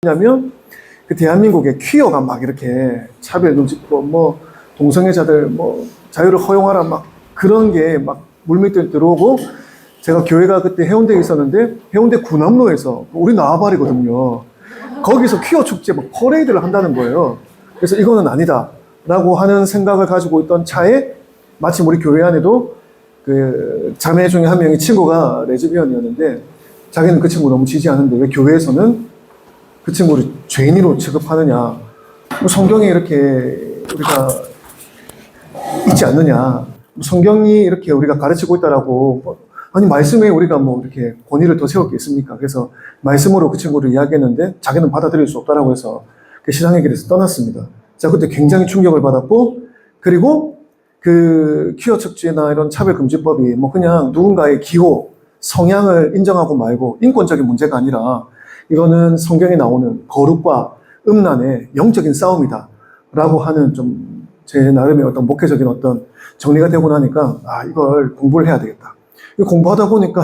왜냐면 그 대한민국의 퀴어가 막 이렇게 차별 금지법, 뭐 동성애자들 뭐 자유를 허용하라 막 그런 게 막 물밀들 들어오고, 제가 교회가 그때 해운대에 있었는데 해운대 구남로에서 우리 나와버리거든요. 거기서 퀴어 축제 막 퍼레이드를 한다는 거예요. 그래서 이거는 아니다 라고 하는 생각을 가지고 있던 차에 마침 우리 교회 안에도 그 자매 중에 한 명이 친구가 레즈비언이었는데, 자기는 그 친구 너무 지지하는데 왜 교회에서는 그 친구를 죄인으로 취급하느냐, 뭐 성경에 이렇게 우리가 있지 않느냐, 뭐 성경이 이렇게 우리가 가르치고 있다라고, 아니 말씀에 우리가 뭐 이렇게 권위를 더 세울 게 있습니까? 그래서 말씀으로 그 친구를 이야기했는데 자기는 받아들일 수 없다라고 해서 그 신앙의 길에서 떠났습니다. 자, 그때 굉장히 충격을 받았고, 그리고 그 퀴어 축제나 이런 차별금지법이 뭐 그냥 누군가의 기호, 성향을 인정하고 말고 인권적인 문제가 아니라 이거는 성경에 나오는 거룩과 음란의 영적인 싸움이다 라고 하는 좀 제 나름의 어떤 목회적인 어떤 정리가 되고 나니까, 아, 이걸 공부를 해야 되겠다. 공부하다 보니까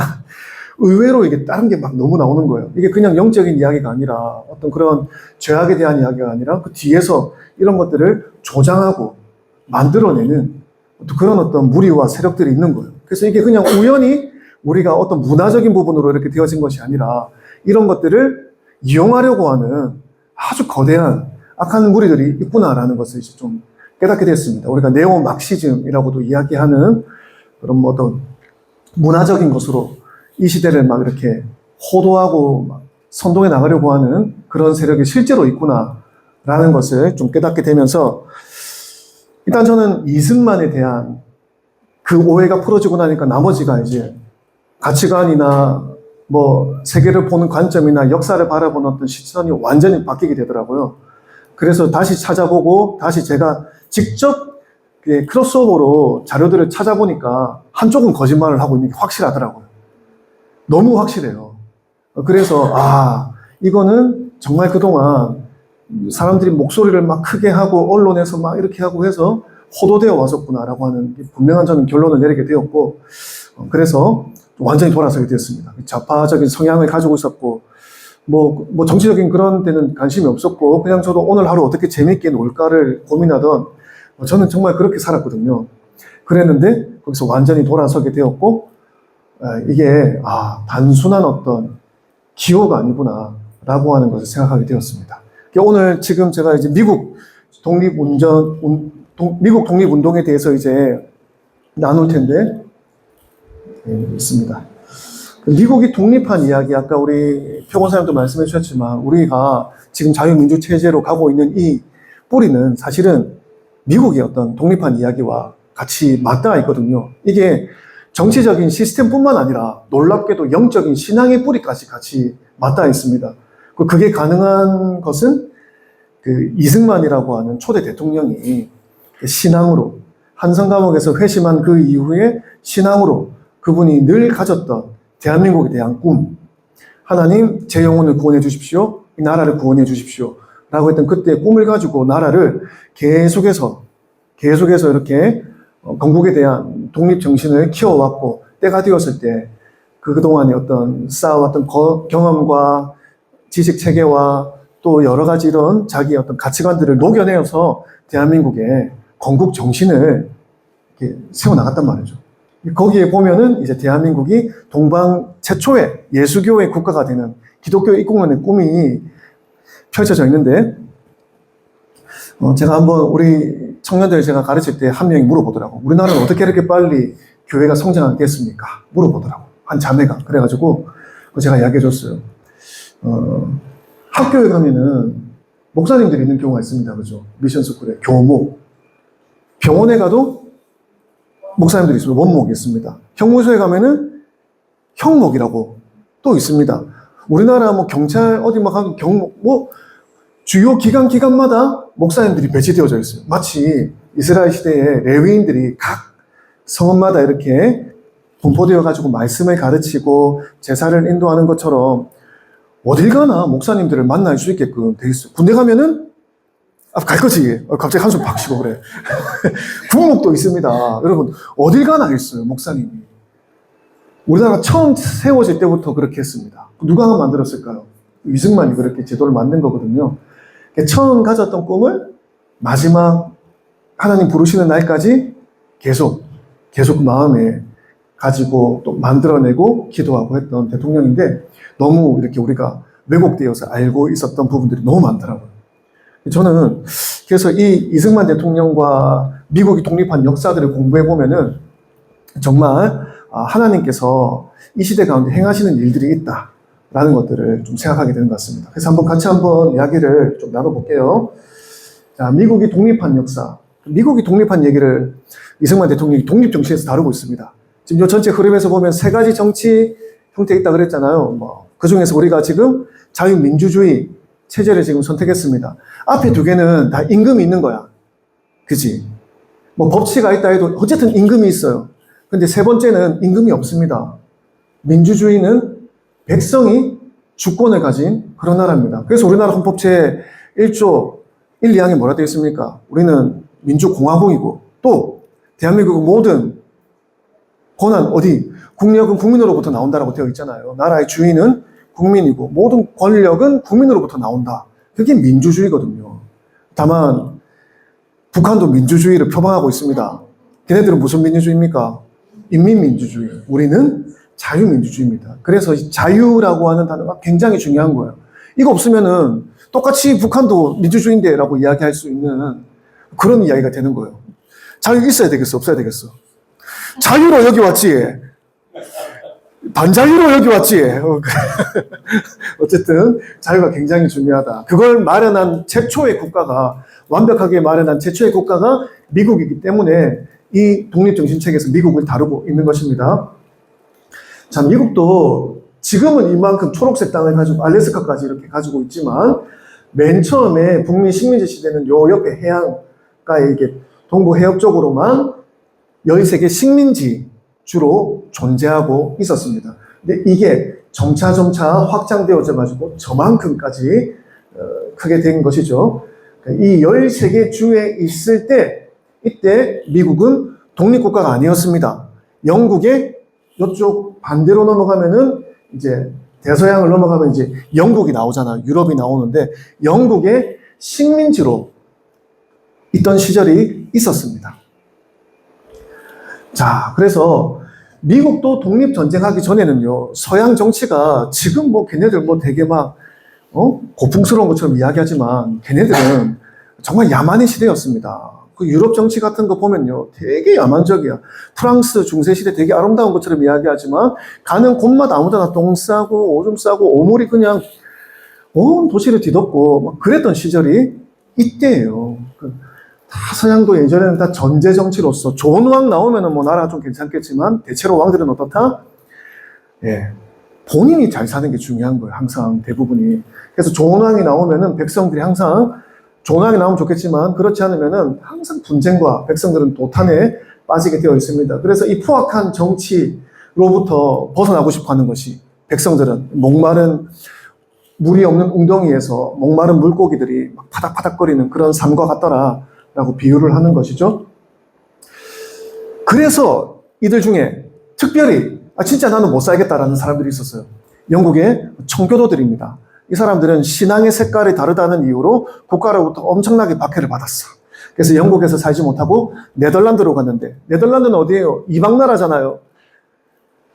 의외로 이게 다른 게 막 너무 나오는 거예요. 이게 그냥 영적인 이야기가 아니라 어떤 그런 죄악에 대한 이야기가 아니라 그 뒤에서 이런 것들을 조장하고 만들어내는 그런 어떤 무리와 세력들이 있는 거예요. 그래서 이게 그냥 우연히 우리가 어떤 문화적인 부분으로 이렇게 되어진 것이 아니라 이런 것들을 이용하려고 하는 아주 거대한 악한 무리들이 있구나라는 것을 이제 좀 깨닫게 됐습니다. 우리가 네오 막시즘이라고도 이야기하는 그런 뭐 어떤 문화적인 것으로 이 시대를 막 이렇게 호도하고 막 선동해 나가려고 하는 그런 세력이 실제로 있구나라는 것을 좀 깨닫게 되면서, 일단 저는 이승만에 대한 그 오해가 풀어지고 나니까 나머지가 이제 가치관이나 뭐 세계를 보는 관점이나 역사를 바라보는 어떤 시선이 완전히 바뀌게 되더라고요. 그래서 다시 찾아보고 다시 제가 직접 크로스오버로 자료들을 찾아보니까 한쪽은 거짓말을 하고 있는 게 확실하더라고요. 너무 확실해요. 그래서 아, 이거는 정말 그동안 사람들이 목소리를 막 크게 하고 언론에서 막 이렇게 하고 해서 호도되어 왔었구나라고 하는 분명한 저는 결론을 내리게 되었고, 그래서 완전히 돌아서게 되었습니다. 좌파적인 성향을 가지고 있었고, 뭐 정치적인 그런 데는 관심이 없었고, 그냥 저도 오늘 하루 어떻게 재밌게 놀까를 고민하던, 저는 정말 그렇게 살았거든요. 그랬는데 거기서 완전히 돌아서게 되었고, 이게 단순한 어떤 기호가 아니구나 라고 하는 것을 생각하게 되었습니다. 오늘 지금 제가 이제 미국 독립운동에 대해서 이제 나눌 텐데, 있습니다. 미국이 독립한 이야기, 아까 우리 표본사님도 말씀해 주셨지만 우리가 지금 자유민주 체제로 가고 있는 이 뿌리는 사실은 미국의 어떤 독립한 이야기와 같이 맞닿아 있거든요. 이게 정치적인 시스템뿐만 아니라 놀랍게도 영적인 신앙의 뿌리까지 같이 맞닿아 있습니다. 그게 가능한 것은 그 이승만이라고 하는 초대 대통령이 신앙으로, 한성 감옥에서 회심한 그 이후에 신앙으로 그분이 늘 가졌던 대한민국에 대한 꿈, 하나님 제 영혼을 구원해 주십시오, 이 나라를 구원해 주십시오 라고 했던 그때의 꿈을 가지고 나라를 계속해서 이렇게 건국에 대한 독립정신을 키워왔고, 때가 되었을 때 그동안의 어떤 쌓아왔던 경험과 지식체계와 또 여러 가지 이런 자기의 어떤 가치관들을 녹여내어서 대한민국의 건국 정신을 이렇게 세워나갔단 말이죠. 거기에 보면은 이제 대한민국이 동방 최초의 예수교의 국가가 되는 기독교 입국론의 꿈이 펼쳐져 있는데, 제가 한번 우리 청년들 제가 가르칠 때 한 명이 물어보더라고. 우리나라는 어떻게 이렇게 빨리 교회가 성장하게 됐습니까? 물어보더라고. 한 자매가. 그래가지고 제가 이야기해 줬어요. 학교에 가면은 목사님들이 있는 경우가 있습니다. 그죠? 미션스쿨에 교목. 병원에 가도 목사님들이 있습니다. 원목이 있습니다. 형무소에 가면은 형목이라고 또 있습니다. 우리나라 뭐 경찰 어디 막 하면 경목, 뭐 주요 기관마다 목사님들이 배치되어져 있어요. 마치 이스라엘 시대에 레위인들이 각 성읍마다 이렇게 분포되어 가지고 말씀을 가르치고 제사를 인도하는 것처럼 어딜 가나 목사님들을 만날 수 있게끔 돼 있어요. 군대 가면은 갈 거지. 갑자기 한숨 팍 쉬고 그래. 군목도 있습니다. 여러분 어딜 가나 있어요, 목사님이. 우리나라가 처음 세워질 때부터 그렇게 했습니다. 누가 만들었을까요? 이승만이 그렇게 제도를 만든 거거든요. 처음 가졌던 꿈을 마지막 하나님 부르시는 날까지 계속 그 마음에 가지고 또 만들어내고 기도하고 했던 대통령인데 너무 이렇게 우리가 왜곡되어서 알고 있었던 부분들이 너무 많더라고요. 저는 그래서 이 이승만 대통령과 미국이 독립한 역사들을 공부해 보면은 정말 하나님께서 이 시대 가운데 행하시는 일들이 있다라는 것들을 좀 생각하게 되는 것 같습니다. 그래서 같이 한번 이야기를 좀 나눠볼게요. 자, 미국이 독립한 역사. 미국이 독립한 얘기를 이승만 대통령이 독립정치에서 다루고 있습니다. 지금 이 전체 흐름에서 보면 세 가지 정치 형태가 있다 그랬잖아요. 그 중에서 우리가 지금 자유민주주의 체제를 지금 선택했습니다. 앞에 두 개는 다 임금이 있는 거야. 그지? 법치가 있다 해도 어쨌든 임금이 있어요. 근데 세 번째는 임금이 없습니다. 민주주의는 백성이 주권을 가진 그런 나라입니다. 그래서 우리나라 헌법 제1조 1, 2항에 뭐라 되어 있습니까? 우리는 민주공화국이고 또 대한민국의 모든 권한 어디? 국력은 국민으로부터 나온다라고 되어 있잖아요. 나라의 주인은 국민이고 모든 권력은 국민으로부터 나온다. 그게 민주주의거든요. 다만 북한도 민주주의를 표방하고 있습니다. 걔네들은 무슨 민주주의입니까? 인민민주주의. 우리는 자유민주주의입니다. 그래서 자유라고 하는 단어가 굉장히 중요한 거예요. 이거 없으면은 똑같이 북한도 민주주의인데 라고 이야기할 수 있는 그런 이야기가 되는 거예요. 자유 있어야 되겠어? 없어야 되겠어? 자유로 여기 왔지. 반자유로 여기 왔지. 어쨌든 자유가 굉장히 중요하다. 그걸 마련한 최초의 국가가 완벽하게 마련한 최초의 국가가 미국이기 때문에 이 독립정신책에서 미국을 다루고 있는 것입니다. 자, 미국도 지금은 이만큼 초록색 땅을 가지고 알래스카까지 이렇게 가지고 있지만 맨 처음에 북미 식민지 시대는 요 옆에 해안가에 이게 동부 해역 쪽으로만 13개 식민지 주로 존재하고 있었습니다. 근데 이게 점차 확장되어져 가지고 저만큼까지 크게 된 것이죠. 이 13개 주에 있을 때 이때 미국은 독립국가가 아니었습니다. 영국의 이쪽 반대로 넘어가면은 이제 대서양을 넘어가면 이제 영국이 나오잖아요. 유럽이 나오는데 영국의 식민지로 있던 시절이 있었습니다. 자, 그래서 미국도 독립전쟁하기 전에는요, 서양 정치가 지금 걔네들 되게 고풍스러운 것처럼 이야기하지만 걔네들은 정말 야만의 시대였습니다. 그 유럽 정치 같은 거 보면요, 되게 야만적이야. 프랑스 중세시대 되게 아름다운 것처럼 이야기하지만 가는 곳마다 아무데나 똥 싸고 오줌 싸고 오물이 그냥 온 도시를 뒤덮고 그랬던 시절이 이때예요. 다 서양도 예전에는 다 전제 정치로서 좋은 왕 나오면은 나라가 좀 괜찮겠지만 대체로 왕들은 어떻다? 예. 본인이 잘 사는 게 중요한 거예요. 항상 대부분이. 그래서 좋은 왕이 나오면은 백성들이 항상 좋은 왕이 나오면 좋겠지만 그렇지 않으면은 항상 분쟁과 백성들은 도탄에 빠지게 되어 있습니다. 그래서 이 포악한 정치로부터 벗어나고 싶어 하는 것이 백성들은 목마른 물이 없는 웅덩이에서 목마른 물고기들이 파닥파닥거리는 그런 삶과 같더라. 라고 비유를 하는 것이죠. 그래서 이들 중에 특별히 진짜 나는 못 살겠다라는 사람들이 있었어요. 영국의 청교도들입니다. 이 사람들은 신앙의 색깔이 다르다는 이유로 국가로부터 엄청나게 박해를 받았어. 그래서 영국에서 살지 못하고 네덜란드로 갔는데 네덜란드는 어디예요? 이방 나라잖아요.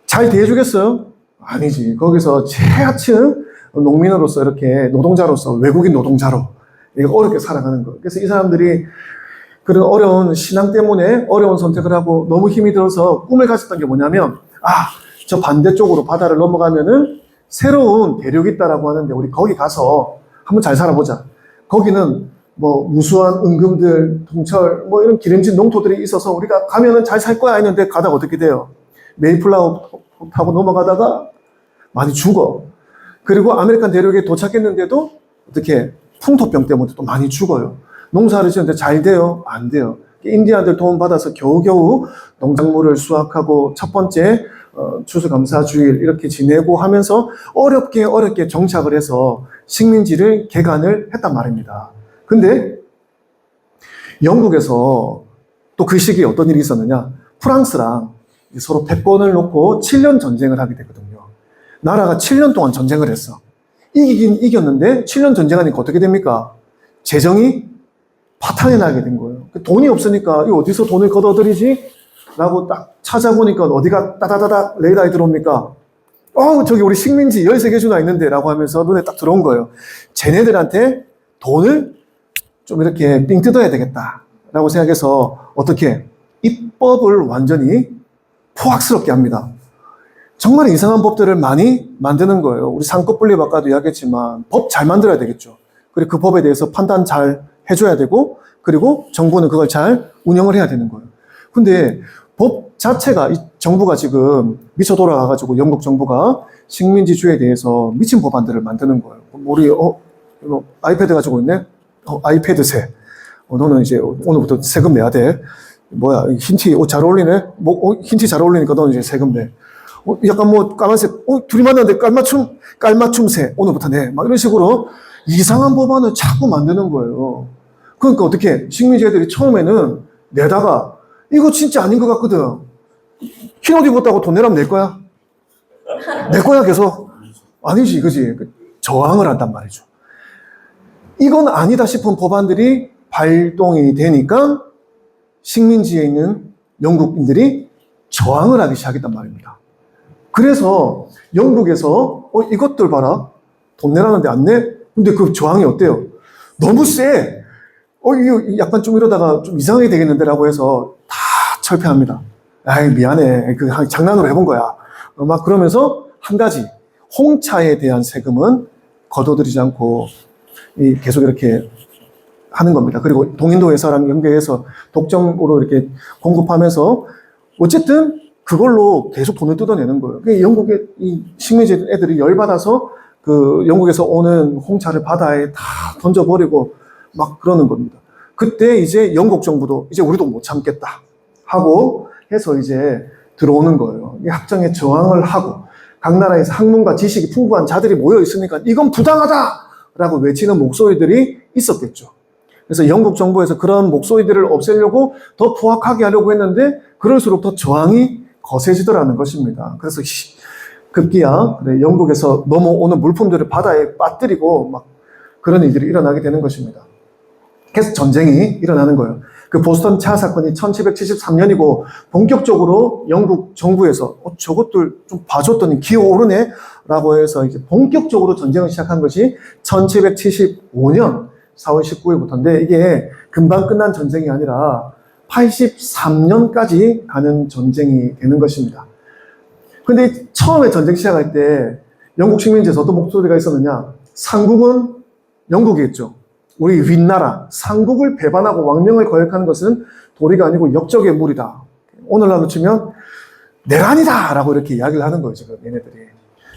잘 대해주겠어요? 아니지. 거기서 최하층 농민으로서 이렇게 노동자로서 외국인 노동자로 어렵게 살아가는 거예요. 그래서 이 사람들이 그런 어려운 신앙 때문에 어려운 선택을 하고 너무 힘이 들어서 꿈을 가졌던 게 뭐냐면 저 반대쪽으로 바다를 넘어가면은 새로운 대륙이 있다라고 하는데 우리 거기 가서 한번 잘 살아보자. 거기는 무수한 은금들, 동철, 이런 기름진 농토들이 있어서 우리가 가면은 잘 살 거야 했는데 가다가 어떻게 돼요? 메이플라워 타고 넘어가다가 많이 죽어. 그리고 아메리칸 대륙에 도착했는데도 어떻게 풍토병 때문에 또 많이 죽어요. 농사를 지었는데 잘 돼요? 안 돼요. 인디아들 도움 받아서 겨우겨우 농작물을 수확하고 첫 번째 추수감사주일 이렇게 지내고 하면서 어렵게 정착을 해서 식민지를 개간을 했단 말입니다. 근데 영국에서 또 그 시기에 어떤 일이 있었느냐? 프랑스랑 서로 패권을 놓고 7년 전쟁을 하게 되거든요. 나라가 7년 동안 전쟁을 했어. 이기긴 이겼는데 7년 전쟁하니까 어떻게 됩니까? 재정이 파탄이 나게 된 거예요. 돈이 없으니까 이 어디서 돈을 걷어들이지? 라고 딱 찾아보니까 어디가 따다다다 레이더에 들어옵니까? 저기 우리 식민지 13개 주나 있는데 라고 하면서 눈에 딱 들어온 거예요. 쟤네들한테 돈을 좀 이렇게 삥 뜯어야 되겠다 라고 생각해서 어떻게 입법을 완전히 포악스럽게 합니다. 정말 이상한 법들을 많이 만드는 거예요. 우리 상급분립 아까도 이야기했지만 법 잘 만들어야 되겠죠. 그리고 그 법에 대해서 판단 잘 해줘야 되고 그리고 정부는 그걸 잘 운영을 해야 되는 거예요. 근데 법 자체가 이 정부가 지금 미쳐 돌아가가지고 영국 정부가 식민지주의에 대해서 미친 법안들을 만드는 거예요. 우리 아이패드 가지고 있네? 아이패드세. 너는 이제 오늘부터 세금 내야 돼. 뭐야 흰티 옷 잘 어울리네? 흰티 잘 어울리니까 너는 이제 세금 내. 약간 뭐 까만색, 둘이 만났는데 깔맞춤새 오늘부터 내. 막 이런 식으로 이상한 법안을 자꾸 만드는 거예요. 그러니까 어떻게 식민지 애들이 처음에는 내다가 이거 진짜 아닌 것 같거든. 흰 옷 입었다고 돈 내라면 낼 거야? 낼 거야 계속? 아니지, 그지? 저항을 한단 말이죠. 이건 아니다 싶은 법안들이 발동이 되니까 식민지에 있는 영국인들이 저항을 하기 시작했단 말입니다. 그래서 영국에서 이것들 봐라. 돈 내라는데 안 내? 근데 그 저항이 어때요? 너무 세! 이거 약간 좀 이러다가 좀 이상하게 되겠는데 라고 해서 다 철폐합니다. 아이 미안해. 장난으로 해본 거야. 막 그러면서 한 가지 홍차에 대한 세금은 거둬들이지 않고 계속 이렇게 하는 겁니다. 그리고 동인도 회사랑 연계해서 독점으로 이렇게 공급하면서 어쨌든 그걸로 계속 돈을 뜯어내는 거예요. 영국의 이 식민지 애들이 열받아서 그 영국에서 오는 홍차를 바다에 다 던져버리고 막 그러는 겁니다. 그때 이제 영국 정부도 이제 우리도 못 참겠다 하고 해서 이제 들어오는 거예요. 이 합정에 저항을 하고 각 나라에서 학문과 지식이 풍부한 자들이 모여 있으니까 이건 부당하다라고 외치는 목소리들이 있었겠죠. 그래서 영국 정부에서 그런 목소리들을 없애려고 더 포악하게 하려고 했는데 그럴수록 더 저항이 거세지더라는 것입니다. 그래서 급기야 영국에서 넘어오는 물품들을 바다에 빠뜨리고 막 그런 일들이 일어나게 되는 것입니다. 그래서 전쟁이 일어나는 거예요. 그 보스턴 차 사건이 1773년이고 본격적으로 영국 정부에서 저것들 좀 봐줬더니 기어오르네 라고 해서 이제 본격적으로 전쟁을 시작한 것이 1775년 4월 19일부터인데 이게 금방 끝난 전쟁이 아니라 83년까지 가는 전쟁이 되는 것입니다. 근데 처음에 전쟁 시작할 때 영국 식민지에서 어떤 목소리가 있었느냐? 상국은 영국이겠죠. 우리 윗나라, 상국을 배반하고 왕명을 거역하는 것은 도리가 아니고 역적의 무리다. 오늘날로 치면 내란이다! 라고 이렇게 이야기를 하는 거예요, 지금 얘네들이.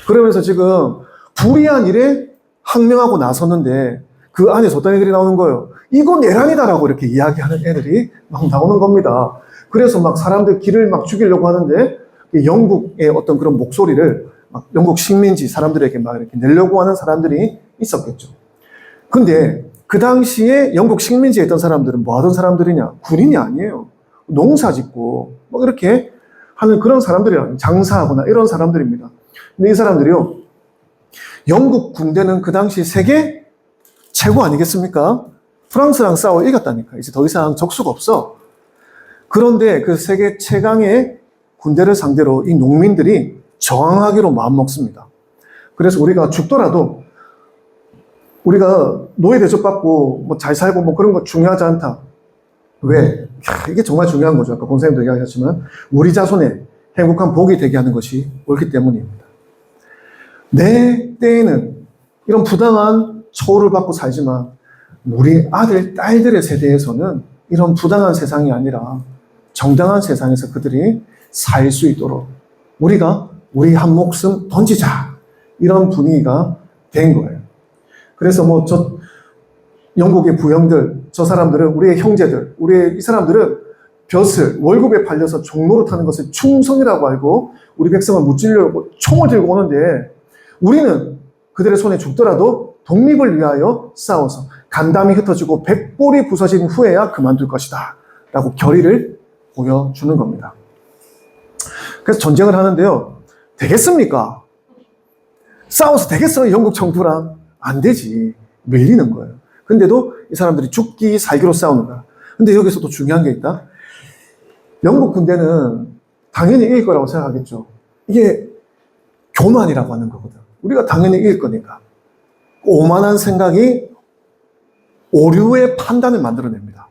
그러면서 지금 불의한 일에 항명하고 나섰는데 그 안에서 어떤 애들이 나오는 거예요? 이거 내란이다! 라고 이렇게 이야기하는 애들이 막 나오는 겁니다. 그래서 막 사람들 길을 막 죽이려고 하는데 영국의 어떤 그런 목소리를 막 영국 식민지 사람들에게 막 이렇게 내려고 하는 사람들이 있었겠죠. 근데 그 당시에 영국 식민지에 있던 사람들은 뭐 하던 사람들이냐? 군인이 아니에요. 농사 짓고 막 이렇게 하는 그런 사람들이라 장사하거나 이런 사람들입니다. 근데 이 사람들이요. 영국 군대는 그 당시 세계 최고 아니겠습니까? 프랑스랑 싸워 이겼다니까. 이제 더 이상 적수가 없어. 그런데 그 세계 최강의 군대를 상대로 이 농민들이 저항하기로 마음먹습니다. 그래서 우리가 죽더라도 우리가 노예 대접받고 뭐 잘 살고 뭐 그런 거 중요하지 않다. 왜? 이게 정말 중요한 거죠. 아까 권사님도 얘기하셨지만 우리 자손의 행복한 복이 되게 하는 것이 옳기 때문입니다. 내 때에는 이런 부당한 처우를 받고 살지만 우리 아들, 딸들의 세대에서는 이런 부당한 세상이 아니라 정당한 세상에서 그들이 살 수 있도록 우리가 우리 한 목숨 던지자 이런 분위기가 된 거예요. 그래서 뭐 영국의 부형들, 저 사람들은 우리의 형제들, 이 사람들은 벼슬, 월급에 팔려서 종로로 타는 것을 충성이라고 알고 우리 백성을 무찌르려고 총을 들고 오는데 우리는 그들의 손에 죽더라도 독립을 위하여 싸워서 간담이 흩어지고 백볼이 부서진 후에야 그만둘 것이다 라고 결의를 보여주는 겁니다. 그래서 전쟁을 하는데요. 되겠습니까? 싸워서 되겠어, 영국 정부랑? 안 되지. 밀리는 거예요. 근데도 이 사람들이 죽기 살기로 싸우는 거야. 근데 여기서 또 중요한 게 있다. 영국 군대는 당연히 이길 거라고 생각하겠죠. 이게 교만이라고 하는 거거든. 우리가 당연히 이길 거니까. 오만한 생각이 오류의 판단을 만들어냅니다.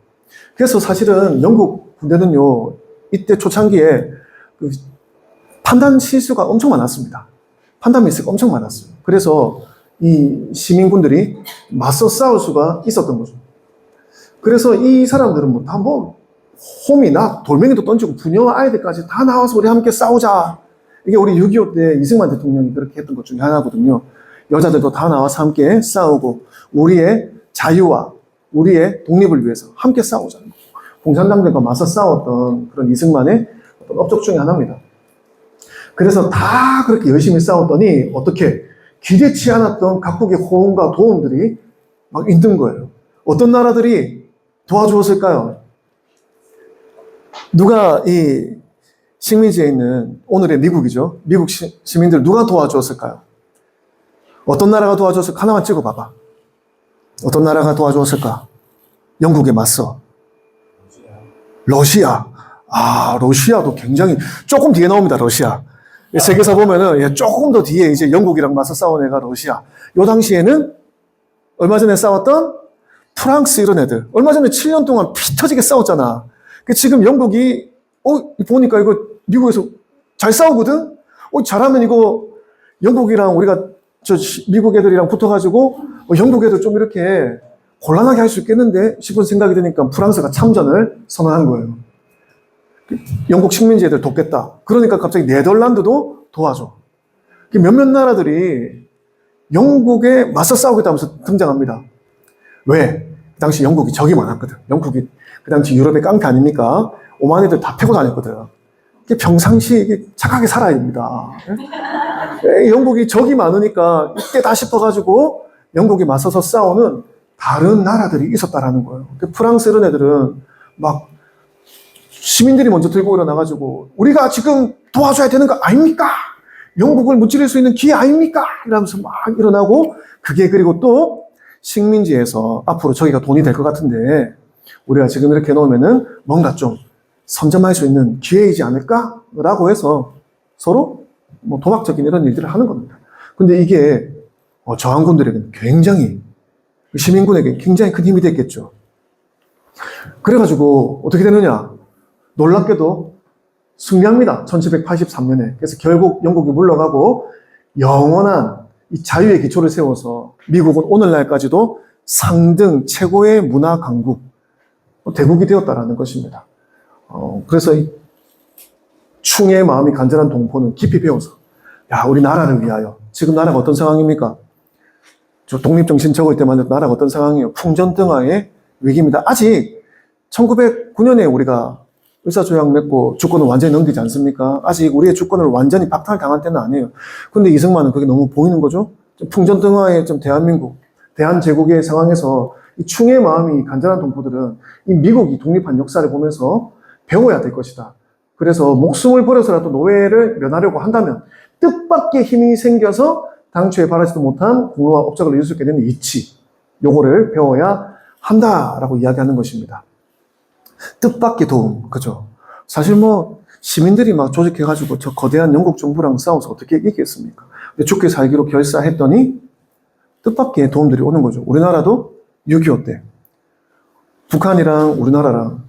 그래서 사실은 영국 군대는요, 이때 초창기에 그 판단 실수가 엄청 많았습니다. 판단 미스가 엄청 많았어요. 그래서 이 시민군들이 맞서 싸울 수가 있었던 거죠. 그래서 이 사람들은 홈이나 돌멩이도 던지고 부녀와 아이들까지 다 나와서 우리 함께 싸우자. 이게 우리 6.25 때 이승만 대통령이 그렇게 했던 것 중에 하나거든요. 여자들도 다 나와서 함께 싸우고 우리의 자유와 우리의 독립을 위해서 함께 싸우자. 공산당들과 맞서 싸웠던 그런 이승만의 어떤 업적 중에 하나입니다. 그래서 다 그렇게 열심히 싸웠더니 어떻게 기대치 않았던 각국의 호응과 도움들이 막 있는 거예요. 어떤 나라들이 도와주었을까요? 누가 이 식민지에 있는 오늘의 미국이죠. 미국 시민들 누가 도와주었을까요? 어떤 나라가 도와주었을까? 하나만 찍어봐봐. 어떤 나라가 도와주었을까? 영국에 맞서. 러시아. 아, 러시아도 굉장히 조금 뒤에 나옵니다. 러시아. 세계사 보면은 조금 더 뒤에 이제 영국이랑 맞서 싸운 애가 러시아. 요 당시에는 얼마 전에 싸웠던 프랑스 이런 애들. 얼마 전에 7년 동안 피 터지게 싸웠잖아. 지금 영국이 보니까 이거 미국에서 잘 싸우거든? 잘하면 이거 영국이랑 우리가 미국 애들이랑 붙어가지고 영국 애들 좀 이렇게 곤란하게 할 수 있겠는데 싶은 생각이 드니까 프랑스가 참전을 선언한 거예요. 영국 식민지 애들 돕겠다. 그러니까 갑자기 네덜란드도 도와줘. 몇몇 나라들이 영국에 맞서 싸우겠다면서 등장합니다. 왜? 그 당시 영국이 적이 많았거든. 영국이 그 당시 유럽의 깡패 아닙니까? 오만 애들 다 패고 다녔거든. 평상시에 이게 착하게 살아야 됩니다. 영국이 적이 많으니까 이때다 싶어가지고 영국이 맞서서 싸우는 다른 나라들이 있었다라는 거예요. 프랑스 이런 애들은 막 시민들이 먼저 들고 일어나가지고 우리가 지금 도와줘야 되는 거 아닙니까? 영국을 무찌를 수 있는 기회 아닙니까? 이러면서 막 일어나고 그게 그리고 또 식민지에서 앞으로 저기가 돈이 될 것 같은데 우리가 지금 이렇게 해놓으면은 뭔가 좀 선점할 수 있는 기회이지 않을까? 라고 해서 서로 도박적인 이런 일들을 하는 겁니다. 근데 이게 저항군들에게는 굉장히 시민군에게 굉장히 큰 힘이 됐겠죠. 그래가지고 어떻게 되느냐? 놀랍게도 승리합니다. 1783년에. 그래서 결국 영국이 물러가고 영원한 이 자유의 기초를 세워서 미국은 오늘날까지도 상등 최고의 문화 강국, 대국이 되었다라는 것입니다. 그래서 이 충의 마음이 간절한 동포는 깊이 배워서 우리 나라를 위하여 지금 나라가 어떤 상황입니까? 저 독립정신 적을 때만 해도 나라가 어떤 상황이에요? 풍전등화의 위기입니다. 아직 1909년에 우리가 의사조약 맺고 주권을 완전히 넘기지 않습니까? 아직 우리의 주권을 완전히 박탈당할 때는 아니에요. 근데 이승만은 그게 너무 보이는 거죠? 풍전등화의 대한민국, 대한제국의 상황에서 이 충의 마음이 간절한 동포들은 이 미국이 독립한 역사를 보면서 배워야 될 것이다. 그래서 목숨을 버려서라도 노예를 면하려고 한다면 뜻밖의 힘이 생겨서 당초에 바라지도 못한 공로와 업적을 이룰 수 있게 되는 이치, 요거를 배워야 한다라고 이야기하는 것입니다. 뜻밖의 도움, 그죠? 사실 시민들이 막 조직해가지고 저 거대한 영국 정부랑 싸워서 어떻게 이기겠습니까? 근데 죽게 살기로 결사했더니 뜻밖의 도움들이 오는 거죠. 우리나라도 6.25 때 북한이랑 우리나라랑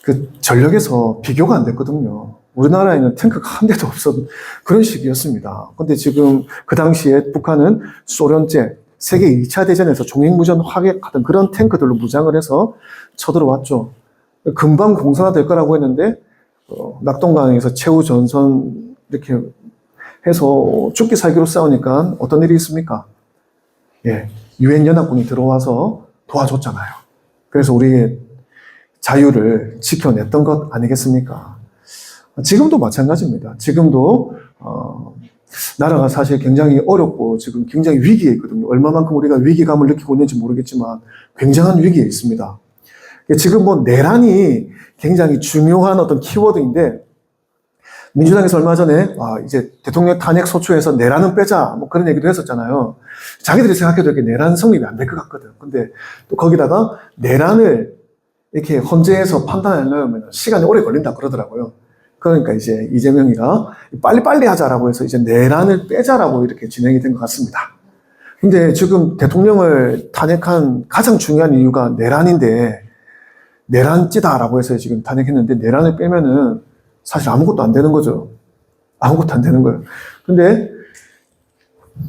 그 전력에서 비교가 안 됐거든요. 우리나라에는 탱크가 한 대도 없었던 그런 시기였습니다. 근데 지금 그 당시에 북한은 소련제 세계 2차 대전에서 종횡무전 화객하던 그런 탱크들로 무장을 해서 쳐들어왔죠. 금방 공산화될 거라고 했는데 낙동강에서 최후 전선 이렇게 해서 죽기 살기로 싸우니까 어떤 일이 있습니까? 유엔 연합군이 들어와서 도와줬잖아요. 그래서 우리의 자유를 지켜냈던 것 아니겠습니까? 지금도 마찬가지입니다. 지금도 나라가 사실 굉장히 어렵고 지금 굉장히 위기에 있거든요. 얼마만큼 우리가 위기감을 느끼고 있는지 모르겠지만 굉장한 위기에 있습니다. 지금 내란이 굉장히 중요한 어떤 키워드인데 민주당에서 얼마 전에 이제 대통령 탄핵 소추에서 내란은 빼자 뭐 그런 얘기도 했었잖아요. 자기들이 생각해도 이렇게 내란 성립이 안 될 것 같거든. 근데 또 거기다가 내란을 이렇게 헌재에서 판단하려면 시간이 오래 걸린다 그러더라고요. 그러니까 이제 이재명이가 빨리빨리 하자라고 해서 이제 내란을 빼자라고 이렇게 진행이 된 것 같습니다. 근데 지금 대통령을 탄핵한 가장 중요한 이유가 내란인데, 내란찌다라고 해서 지금 탄핵했는데, 내란을 빼면은 사실 아무것도 안 되는 거죠. 아무것도 안 되는 거예요. 근데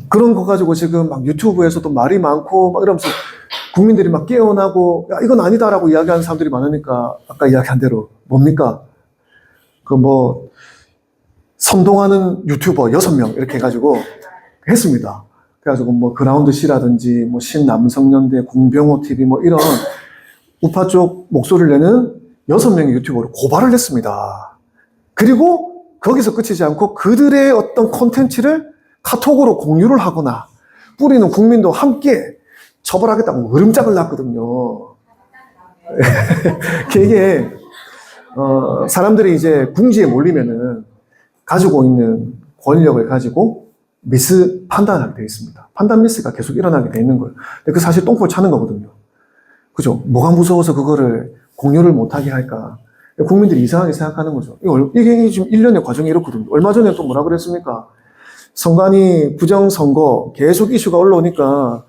그런 거 가지고 지금 막 유튜브에서도 말이 많고 막 이러면서 국민들이 막 깨어나고, 야, 이건 아니다라고 이야기하는 사람들이 많으니까, 아까 이야기한 대로 뭡니까? 선동하는 유튜버 6명 이렇게 해가지고 했습니다. 그래가지고 그라운드 C라든지 신남성연대, 공병호 TV 이런 우파 쪽 목소리를 내는 6명의 유튜버로 고발을 했습니다. 그리고 거기서 끝이지 않고 그들의 어떤 콘텐츠를 카톡으로 공유를 하거나 뿌리는 국민도 함께 처벌하겠다고 으름장을 놨거든요. 이게 사람들이 이제 궁지에 몰리면은 가지고 있는 권력을 가지고 미스 판단하게 되어 있습니다. 판단 미스가 계속 일어나게 되어 있는 거예요. 근데 그 사실 똥꼬를 차는 거거든요. 그죠? 뭐가 무서워서 그거를 공유를 못하게 할까? 국민들이 이상하게 생각하는 거죠. 이게 지금 1년의 과정이 이렇거든요. 얼마 전에 또 뭐라 그랬습니까? 선관위 부정선거 계속 이슈가 올라오니까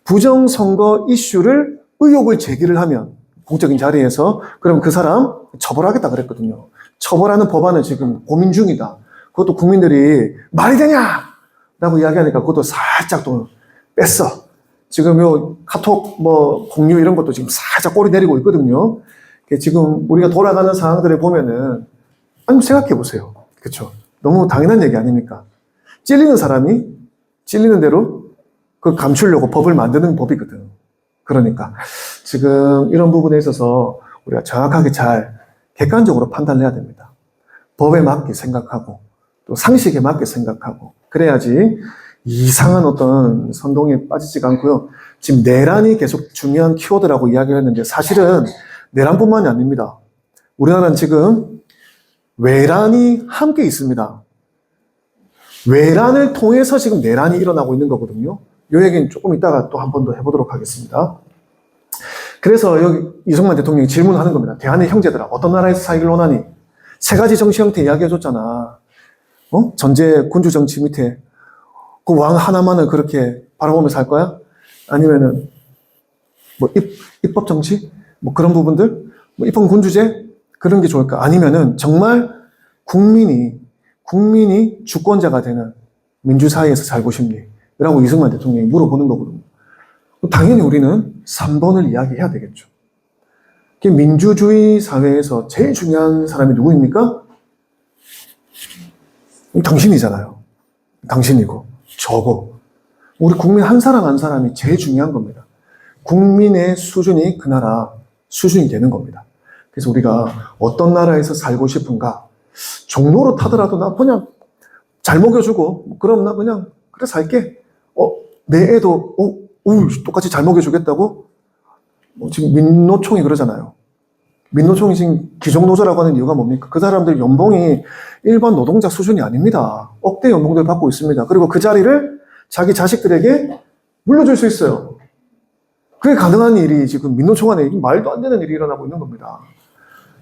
부정선거 이슈를 의혹을 제기를 하면 공적인 자리에서 그럼 그 사람 처벌하겠다 그랬거든요. 처벌하는 법안을 지금 고민 중이다. 그것도 국민들이 말이 되냐? 라고 이야기하니까 그것도 살짝 또 뺐어. 지금 요 카톡 공유 이런 것도 지금 살짝 꼬리 내리고 있거든요. 지금 우리가 돌아가는 상황들을 보면은 아니 생각해 보세요. 그렇죠? 너무 당연한 얘기 아닙니까? 찔리는 사람이 찔리는 대로 그 감추려고 법을 만드는 법이거든. 그러니까 지금 이런 부분에 있어서 우리가 정확하게 잘 객관적으로 판단을 해야 됩니다. 법에 맞게 생각하고 또 상식에 맞게 생각하고 그래야지 이상한 어떤 선동에 빠지지가 않고요. 지금 내란이 계속 중요한 키워드라고 이야기를 했는데 사실은 내란뿐만이 아닙니다. 우리나라는 지금 외란이 함께 있습니다. 외란을 통해서 지금 내란이 일어나고 있는 거거든요. 이 얘기는 조금 이따가 또 한 번 더 해보도록 하겠습니다. 그래서 여기 이승만 대통령이 질문하는 겁니다. 대한의 형제들아, 어떤 나라에서 살기를 원하니? 세 가지 정치 형태 이야기해줬잖아. 전제 군주 정치 밑에 그 왕 하나만을 그렇게 바라보며 살 거야? 아니면은 입법 정치? 그런 부분들? 입헌 군주제? 그런 게 좋을까? 아니면은 정말 국민이 주권자가 되는 민주사회에서 살고 싶니? 라고 이승만 대통령이 물어보는 거거든요. 당연히 우리는 3번을 이야기해야 되겠죠. 민주주의 사회에서 제일 중요한 사람이 누구입니까? 당신이잖아요. 당신이고 저고 우리 국민 한 사람 한 사람이 제일 중요한 겁니다. 국민의 수준이 그 나라 수준이 되는 겁니다. 그래서 우리가 어떤 나라에서 살고 싶은가? 종로로 타더라도 나 그냥 잘 먹여주고 그럼 나 그냥 그래 살게. 내 애도 똑같이 잘 먹여주겠다고? 지금 민노총이 그러잖아요. 민노총이 지금 기종노조라고 하는 이유가 뭡니까? 그 사람들 연봉이 일반 노동자 수준이 아닙니다. 억대 연봉들 받고 있습니다. 그리고 그 자리를 자기 자식들에게 물려줄 수 있어요. 그게 가능한 일이 지금 민노총 안에 말도 안 되는 일이 일어나고 있는 겁니다.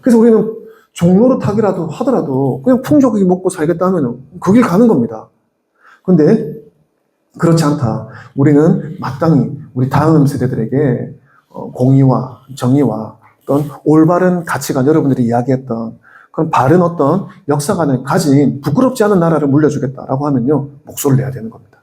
그래서 우리는 종로로 타기라도 하더라도 그냥 풍족하게 먹고 살겠다 하면 그 길 가는 겁니다. 근데 그렇지 않다. 우리는 마땅히 우리 다음 세대들에게 공의와 정의와 어떤 올바른 가치관, 여러분들이 이야기했던 그런 바른 어떤 역사관을 가진 부끄럽지 않은 나라를 물려주겠다라고 하면요, 목소리를 내야 되는 겁니다.